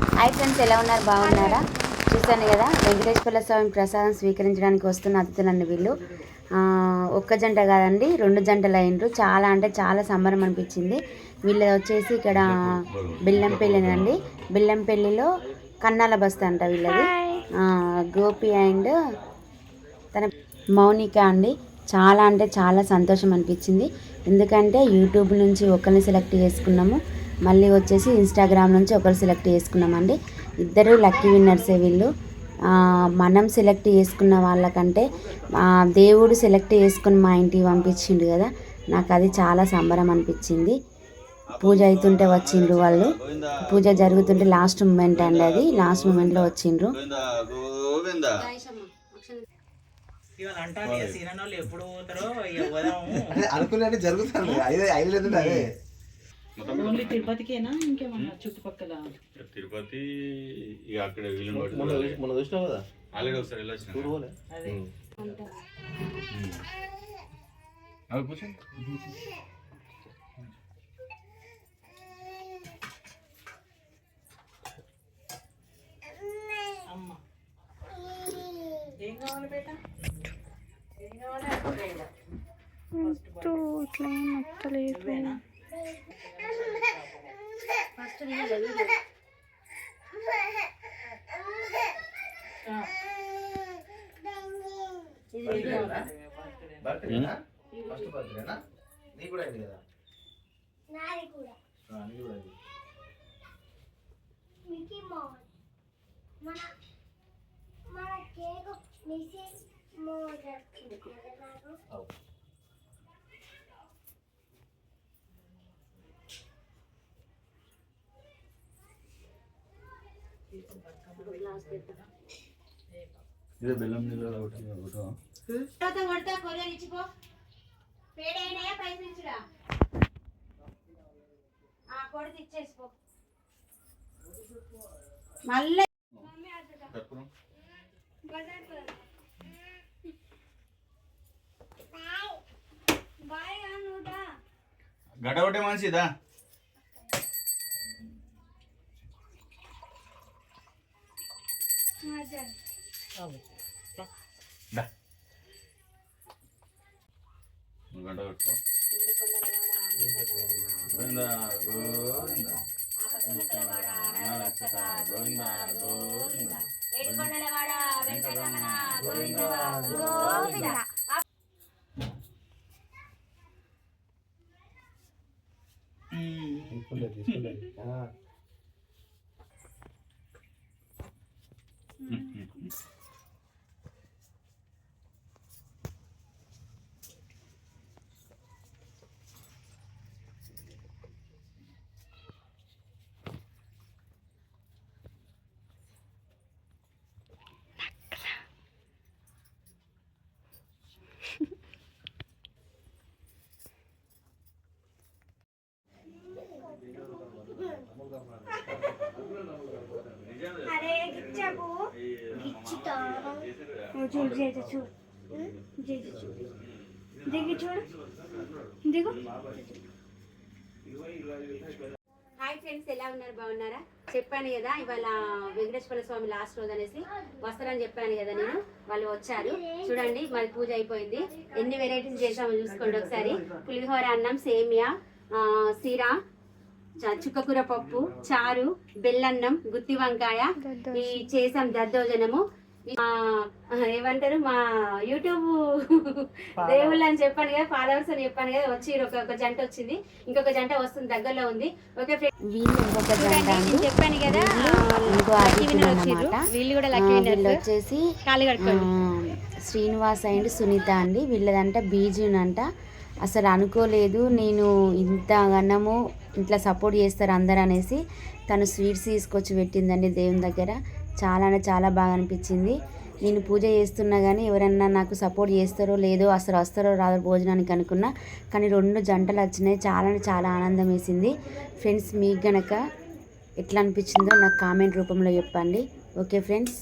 Hi friends, ఎలా ఉన్నారు? బాగున్నారా? చూశాను కదా, వెంకటేశ్వర స్వామి ప్రసాదం స్వీకరించడానికి వస్తున్న అతిథులండి వీళ్ళు. ఒక్క జంట కాదండి, 2 జంటలు అయినరు. చాలా అంటే చాలా సంబరం అనిపించింది. వీళ్ళు వచ్చేసి ఇక్కడ బెల్లంపల్లినండి. బెల్లంపల్లిలో కన్నాల బస్తా అంట వీళ్ళది. గోపి అండ్ తన మౌనిక అండి. చాలా అంటే చాలా సంతోషం అనిపించింది. ఎందుకంటే యూట్యూబ్ నుంచి ఒకరిని సెలెక్ట్ చేసుకున్నాము, మళ్ళీ వచ్చేసి ఇన్స్టాగ్రామ్ నుంచి ఒకరు సెలెక్ట్ చేసుకున్నామండి. ఇద్దరు లక్కీ విన్నర్సే వీళ్ళు. మనం సెలెక్ట్ చేసుకున్న వాళ్ళకంటే దేవుడు సెలెక్ట్ చేసుకుని మా ఇంటికి పంపించిండు కదా, నాకు అది చాలా సంబరం అనిపించింది. పూజ అవుతుంటే వచ్చిండ్రు వాళ్ళు. పూజ జరుగుతుంటే లాస్ట్ మూమెంట్ అండి, అది లాస్ట్ మూమెంట్లో వచ్చిండ్రు. అనుకునే జరుగుతుంది. ఓన్లీ తిరుపతికేనా ఇంకేమన్నా చుట్టుపక్కల? తిరుపతి అక్కడ మనం చూసినావు కదా, ఆల్రెడీ ఒకసారి వెళ్ళొచ్చిన. అమ్మ ఏం కావాలి బేట? ఏం కావాలి? ఫస్ట్ బర్త్డేనా? నీ కూడా అయింది కదా? నాది కూడా. నీ కూడా అయింది. మికీ మౌస్ మన కేక్ మిస్సెస్ మౌస్ నాకు. ఇదే బెల్లం నీళ్ళ కొడతా కొరియర్ ఇచ్చిపో. పేడైనా పైసలు ఇచ్చిరా, కొడితే ఇచ్చేసిపో. మళ్ళీ గడ్డ ఒకటే మంచిదా? గంట పెట్టుకో. గోవిందా గోవిందా గోవిందా గోవిందా ఏడుకొండలవాడ వెంకటరమణ గోవిందా గోవిందా. అరే గిచ్చకు గిచ్చుతా చూడు చేతి చూడు చేతి చూడు దిగి చూడు దిగు. హాయ్ ఫ్రెండ్స్, ఎలా ఉన్నారు? బాగున్నారా? చెప్పాను కదా ఇవాళ వెంకటేశ్వర స్వామి లాస్ట్ రోజు అనేసి వస్తారని చెప్పాను కదా నేను. వాళ్ళు వచ్చారు. చూడండి, మరి పూజ అయిపోయింది. ఎన్ని వెరైటీస్ చేసామో చూసుకోండి ఒకసారి. పులిహోర, అన్నం, సేమియా, సిరా, చుక్కకూర పప్పు, చారు, బెల్లన్నం, గుత్తి వంకాయ, ఈ చేసాం దద్దోజనము. ఏమంటారు, మా యూట్యూబ్ దేవుళ్ళు అని చెప్పాను కదా, ఫాలోవర్స్ అని చెప్పాను కదా, వచ్చి ఒక జంట వచ్చింది, ఇంకొక జంట వస్తుంది, దగ్గరలో ఉంది. ఓకే ఫ్రెండ్స్, చెప్పాను కదా వీళ్ళు కూడా లక్కీ విన్నర్స్. వచ్చేసి శ్రీనివాస్ అండ్ సునీత అండి. వీళ్ళదంట బీజీన్ అంట. అసలు అనుకోలేదు నేను ఇంత గన్నము ఇట్లా సపోర్ట్ చేస్తారు అందరు అనేసి. తను స్వీట్స్ తీసుకొచ్చి పెట్టిందండి దేవుని దగ్గర. చాలా అంటే చాలా బాగా అనిపించింది. నేను పూజ చేస్తున్నా కానీ ఎవరన్నా నాకు సపోర్ట్ చేస్తారో లేదో, అసలు వస్తారో రాదో భోజనానికి అనుకున్నా, కానీ 2 జంటలు వచ్చినాయి. చాలా అంటే చాలా ఆనందం వేసింది. ఫ్రెండ్స్, మీకు గనక ఎట్లా అనిపించిందో నాకు కామెంట్ రూపంలో చెప్పండి. Okay friends.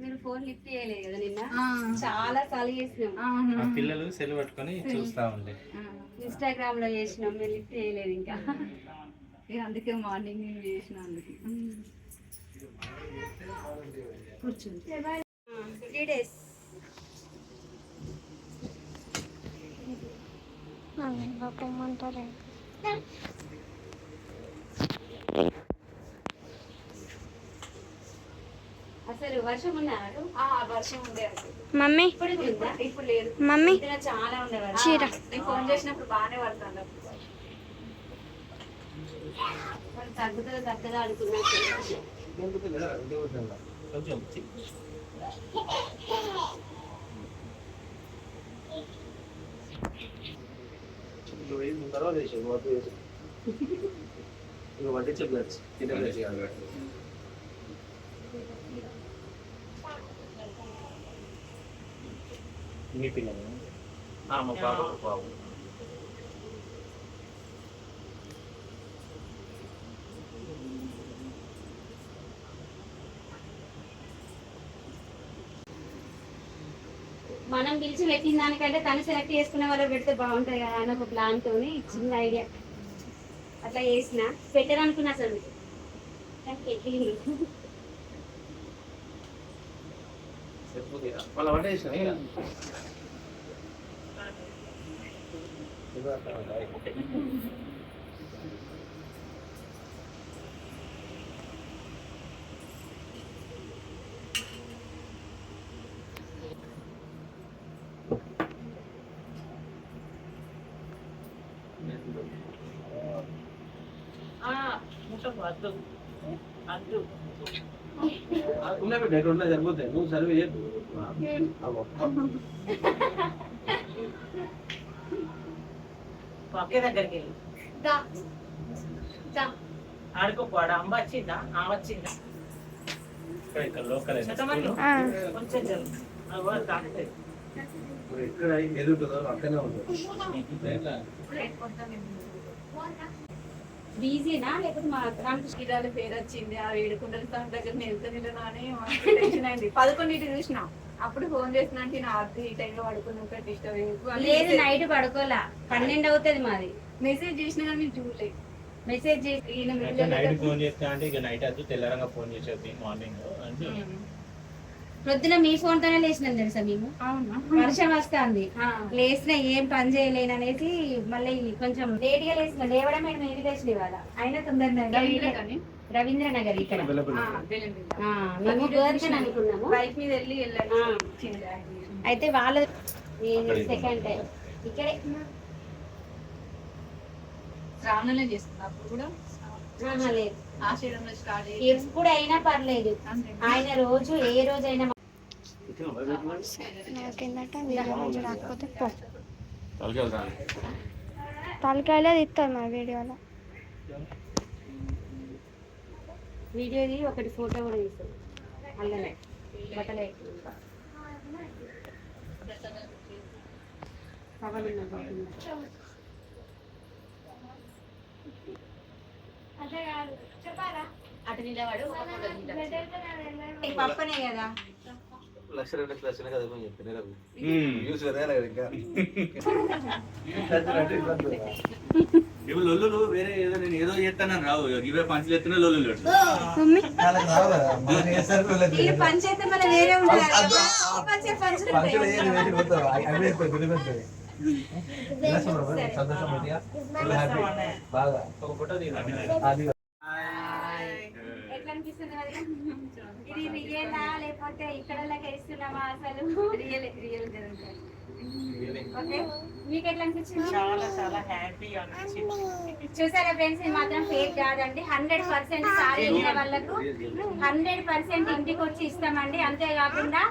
మీరు ఫోన్ లిఫ్ట్ చేయలేదు కదా నిన్న, చాలా సార్లు చేసినాం. మా పిల్లలు సెల్ పట్టుకొని చూస్తా ఉండే. ఇన్స్టాగ్రామ్ లో చేసినాం, మీరు లిఫ్ట్ చేయలేదు ఇంకా. అందుకే మార్నింగ్ నేను చేసిన. అందుకే కూర్చుంది 3 days. పొమ్మంటారే. అసలు వర్షం ఉన్నాడు, వర్షం ఉండే మమ్మీ ఇప్పుడు లేదు. మమ్మీ చాలా ఉండేవారు. చీర నేను ఫోన్ చేసినప్పుడు బాగానే పడుతుంది. తగ్గుతుంది తగ్గదా అనుకున్నాను. మీ పిల్లలు మా బాబు మనం పిలిచి పెట్టిన దానికంటే తను సెలెక్ట్ చేసుకునే వాళ్ళు పెడితే బాగుంటుంది కదా అని ఒక ప్లాన్ తోని చిన్న ఐడియా అట్లా చేసిన. పెట్టారనుకున్నా అసలు కానీ పెట్టింది. వాళ్ళ వంట చేసిన ఉన్న సరిపోతాయి. నువ్వు సర్వే ఒకే దగ్గరికి వెళ్ళి ఆడుకోపోడా. అమ్మ వచ్చిందా? వచ్చిందా? ఇక్కడ లోకల్ కొంచెం జరుగు. ఎక్కడ ఎదుగుతుందో అక్కడనే ఉంటుంది. బిజీనా లేకపోతే మా రామకృష్ణ పేరు వచ్చింది. ఆ వేడుకుండల స్వామి దగ్గర నేను ఎంత నిలనా అని టెన్షన్ అయింది. 11 చూసినా. అప్పుడు ఫోన్ చేసిన అంటే నా ఈ టైంలో పడుకున్నాక డిస్టర్బ్ లేదు. నైట్ పడుకోలా, 12 అవుతుంది మాది. మెసేజ్ చేసినా కానీ నేను చూడలేదు. మెసేజ్ చేసి నైట్ ఫోన్ చేస్తా అంటే ఇక నైట్ అది తెల్లరంగా ఫోన్ చేసేది మార్నింగ్ అంటే ప్రొద్దున మీ ఫోన్ తోనే లేచినాం తెలుసా మేము. వర్షం వస్తుంది, లేచిన ఏం పని చేయలేను అనేసి మళ్ళీ కొంచెం లేట్ గా లేచిన. లేవడం మేము ఎన్ని లేచిన ఇవాళ అయినా తొందరగా రవీంద్ర నగర్ ఇక్కడ మేము గోర్కన్ అనుకున్నాము. బైక్ మీద వెళ్ళి వెళ్ళాను. అయితే వాళ్ళ సెకండ్ టైం ఇక్కడే శ్రావణంలో చేస్తున్నా. అప్పుడు కూడా లేదు, ఆషాఢంలో స్టార్ట్ ఎప్పుడు అయినా పర్లేదు. ఆయన రోజు ఏ రోజైనా నాకేందట వీడియో నుంచి రాకపోతే పో తలకెళ్తాను తలకాయలే ఇస్తారు మా వీడియోలో. వీడియోది ఒకటి ఫోటో కూడా తీస్తాం. అల్లనే బట్టలే అటు నిలవాడు. పప్పనే కదా లక్ష 2 లక్షలు కదా ఇవి లొల్లులు వేరే ఏదో నేను ఏదో చేస్తానని రావు. ఇవే పంచులు ఎత్తున్నా లొల్లు పంచాయతీ మళ్ళీ వేరే ఉంటుంది. ఎట్లా అనిపిస్తుంది మరి? ఇది రియలా లేకపోతే ఇక్కడ ఇస్తున్నామా? అసలు రియల్ జరుగుతుంది. ఓకే, మీకు ఎట్లా అనిపించింది? చాలా చాలా హ్యాపీగా అనిపించింది. చూసారా ఫ్రెండ్స్, ఇది మాత్రం ఫేక్ కాదండి. 100% సారీ అయిన వాళ్ళకు 100% ఇంటికి వచ్చి ఇస్తామండి. అంతేకాకుండా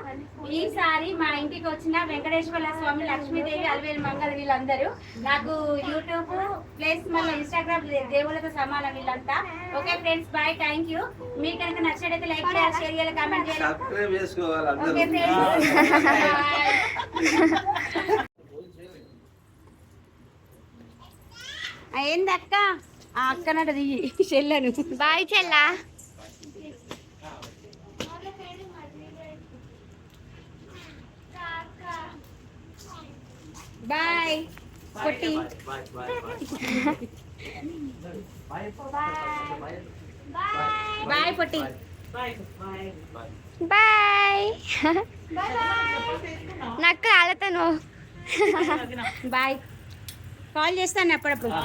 ఈసారి మా ఇంటికి వచ్చిన వెంకటేశ్వర స్వామి, లక్ష్మీదేవి, అలవేలు మంగళ వీళ్ళందరూ నాకు యూట్యూబ్ ప్లస్ మళ్ళీ ఇన్స్టాగ్రామ్ దేవుళ్ళతో సమానం వీళ్ళంతా. Okay friends, bye, thank you. మీకు కనుక నచ్చినట్లయితే లైక్ చేయాలి, షేర్ చేయాలి, కామెంట్ చేయాలి. ఓకే ఫ్రెండ్స్, ఏంది అక్క? అక్కనది చెల్లను. బాయ్ చెల్లా. బాయ్ పొట్టి బాయ్ పొట్టి బాయ్ నాకు కాలతను బాయ్ కాల్ చేస్తాను అప్పుడప్పుడు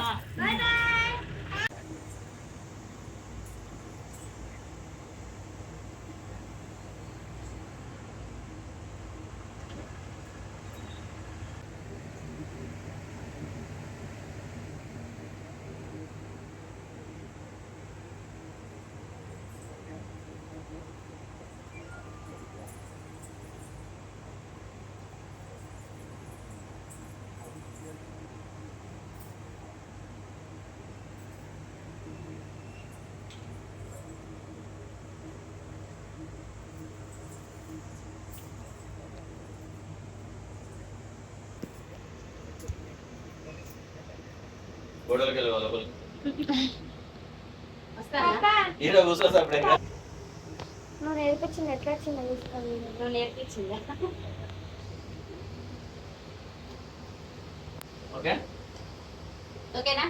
గోడలకి వెళ్ళి వాళ్ళ వాళ్ళు. వస్తానా ఈడ కూర్చోసి అప్పుడే నువ్వు నేర్పించింది ఎట్లా వచ్చింది చూసుకోండి. నువ్వు నేర్పించిందా ఓకే ఓకేనా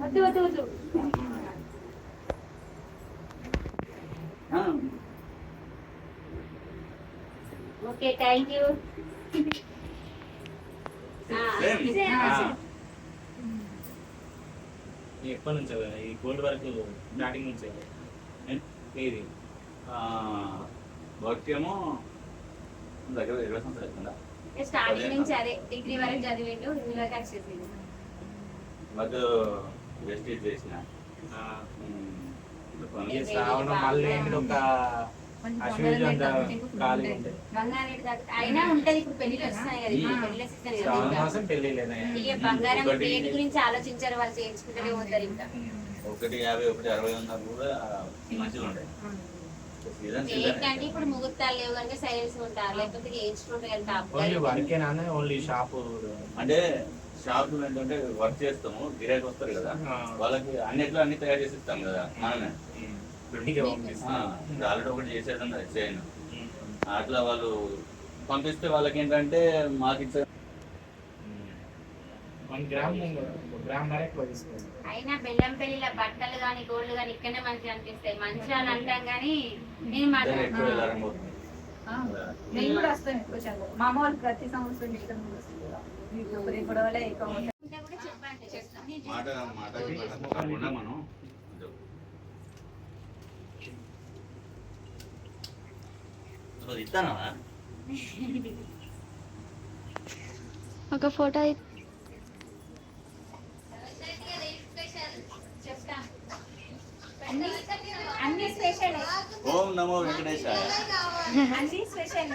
వద్దు వద్దు వద్దు ఓకే థ్యాంక్ యూ ఎప్పటి నుంచో ఈ గోల్డ్ వరకు స్టార్టింగ్ నుంచే ఇది వర్క్ ఏమో దగ్గర 20 సంవత్సరాలు అవుతుందా స్టార్టింగ్ నుంచి అదే డిగ్రీ వరకు చదివిండు ఇందులోకి వచ్చేసింది వర్క్ వెస్టేజ్ చేసిన శ్రావణం మళ్ళీ ఏంటి ఒక అశ్వయుజ ఖాళీ ఉంటాయి. బంగారం రేటు అయినా ఉంటది ఇప్పుడు పెళ్లిళ్ళు వస్తున్నాయి కదా ఇప్పుడు పెళ్లిళ్ళ సీజన్ శ్రావణ కదా మాసం పెళ్లి ఇక బంగారం రేటు గురించి ఆలోచించారు వాళ్ళు చేయించుకుంటూనే పోతారు ఇంకా 150 160 ఉన్నా కూడా మంచిగా ఉంటాయి సీజన్ ఏంటంటే ఇప్పుడు ముహూర్తాలు లేవు కనుక సైలెన్స్ ఉంటారు లేకపోతే చేయించుకుంటే ఓన్లీ వర్కేనా ఓన్లీ షాపు అంటే షాపులు ఏంటంటే వర్క్ చేస్తాము గిరాకీ వస్తారు కదా వాళ్ళకి అన్ని తయారు చేసి ఇస్తాం కదా మనమే ఆల్రెడీ ఒకటి చేసేదన్నా చేయను అట్లా వాళ్ళు పంపిస్తే వాళ్ళకి ఏంటంటే మాకు ఇచ్చే 1 గ్రామ్ ధర ఎక్కువ తీసుకోండి. అయినా బెల్లం పెళ్లిల బట్టలు కానీ గోల్డ్ కానీ ఇక్కడనే మంచిగా అనిపిస్తాయి మంచి అని అంటాం కానీ నేను మాత్రం ఎక్కువ వెళ్ళాలని పోతుంది నేను కూడా వస్తాను ఎక్కువ చదువు మా అమ్మ వాళ్ళు ప్రతి సంవత్సరం ఇష్టం వస్తుంది గొడవలే ఎక్కువ కూడా చెప్పండి చేస్తాను మాటకి కాకుండా మనం ఇస్తానా ఒక ఫోటో అన్ని స్పెషల్ ఓం నమో వెంకటేశాయ అన్ని స్పెషల్